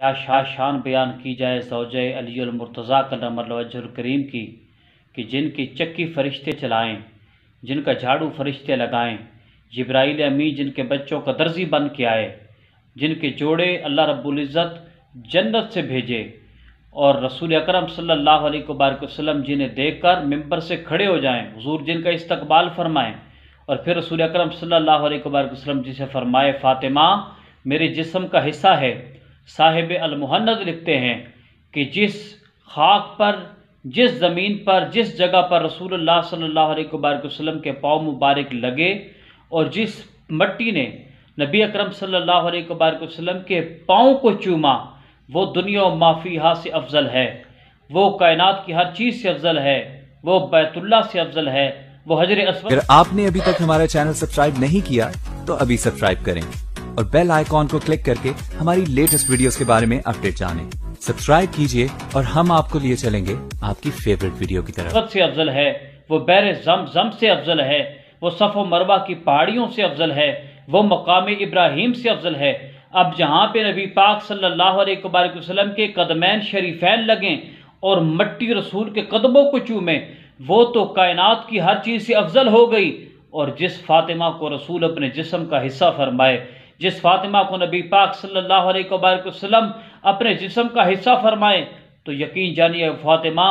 کیا شان بیان کی جائے زوجہ علی المرتضیٰ کرم اللہ وجہہ الکریم کی، کہ جن کی چکی فرشتے چلائیں، جن کا جھاڑو فرشتے لگائیں، جبرائیل امین جن کے بچوں کا درزی بن کے آئے، جن کے جوڑے اللہ رب العزت جنت سے بھیجے، اور رسول اکرم صلی اللہ علیہ وسلم جنہیں دیکھ کر ممبر سے کھڑے ہو جائیں، حضور جن کا استقبال فرمائیں، اور پھر رسول اکرم صلی اللہ علیہ وسلم جسے فرمائے فاطمہ میرے جسم کا حصہ ہے۔ صاحب المہند لکھتے ہیں کہ جس خاک پر، جس زمین پر، جس جگہ پر رسول اللہ صلی اللہ علیہ وسلم کے پاؤں مبارک لگے، اور جس مٹی نے نبی اکرم صلی اللہ علیہ وسلم کے پاؤں کو چوما، وہ دنیا و ما فیہا سے افضل ہے، وہ کائنات کی ہر چیز سے افضل ہے، وہ بیت اللہ سے افضل ہے، وہ حجر اسود۔ اگر آپ نے ابھی تک ہمارا چینل سبسکرائب نہیں کیا تو ابھی سبسکرائب کریں اور بیل آئیکن کو کلک کر کے ہماری لیٹسٹ ویڈیوز کے بارے میں اپڈیٹ جانیں۔ سبسکرائب کیجئے اور ہم آپ کو لیے چلیں گے آپ کی فیورٹ ویڈیو کی طرف۔ سے افضل ہے، وہ بحر زمزم سے افضل ہے، وہ صفا و مروہ کی پہاڑیوں سے افضل ہے، وہ مقام ابراہیم سے افضل ہے۔ اب جہاں پہ نبی پاک صلی اللہ علیہ وسلم کے قدمین شریفین لگیں اور مٹی رسول کے قدموں کو چومیں، وہ تو کائنات کی ہر چیز سے افضل ہو گئی۔ اور جس فاطمہ کو رسول اپنے جسم کا حصہ فرمائے، جس فاطمہ کو نبی پاک صلی اللہ علیہ وسلم اپنے جسم کا حصہ فرمائے، تو یقین جانیے فاطمہ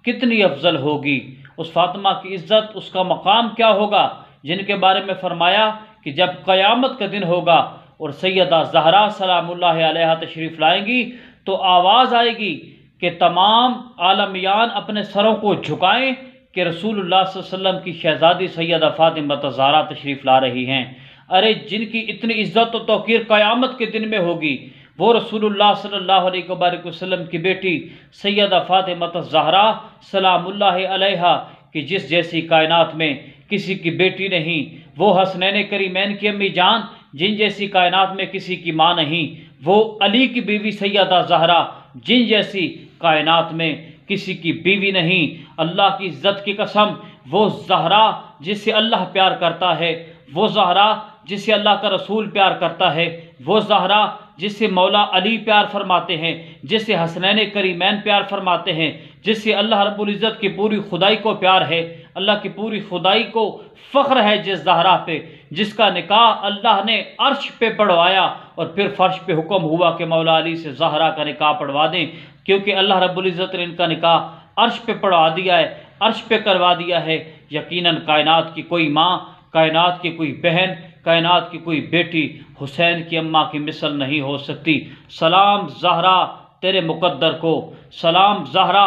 کتنی افضل ہوگی، اس فاطمہ کی عزت، اس کا مقام کیا ہوگا، جن کے بارے میں فرمایا کہ جب قیامت کا دن ہوگا اور سیدہ زہرا سلام اللہ علیہا تشریف لائیں گی تو آواز آئے گی کہ تمام عالمیان اپنے سروں کو جھکائیں کہ رسول اللہ صلی اللہ علیہ وسلم کی شہزادی سیدہ فاطمہ الزہرا تشریف لا رہی ہیں۔ ارے جن کی اتنی عزت و توقیر قیامت کے دن میں ہوگی، وہ رسول اللہ صلی اللہ علیہ وسلم کی بیٹی سیدہ فاطمہ الزہرا سلام اللہ علیہا کہ جس جیسی کائنات میں کسی کی بیٹی نہیں، وہ حسنین کریمین کی امی جان جن جیسی کائنات میں کسی کی ماں نہیں، وہ علی کی بیوی سیدہ زہرا جن جیسی کائنات میں کسی کی بیوی نہیں۔ اللہ کی عزت کی قسم، وہ زہرا جس سے اللہ پیار کرتا ہے، وہ زہرا جس سے اللہ کا رسول پیار کرتا ہے، وہ زہرا جس سے مولا علی پیار فرماتے ہیں، جس سے حسنین کریمین پیار فرماتے ہیں، جس سے اللہ رب العزت کی پوری خدائی کو پیار ہے، اللہ کی پوری خدائی کو فخر ہے جس زہرا پہ، جس کا نکاح اللہ نے عرش پہ پڑھوایا اور پھر فرش پہ حکم ہوا کہ مولا علی سے زہرا کا نکاح پڑھوا دیں، کیونکہ اللہ رب العزت نے ان کا نکاح عرش پہ پڑھوا دیا ہے، عرش پہ کروا دیا ہے۔ یقیناً کائنات کی کوئی ماں، کائنات کی کوئی بہن، کائنات کی کوئی بیٹی حسین کی اماں کی مثل نہیں ہو سکتی۔ سلام زہرا تیرے مقدر کو، سلام زہرا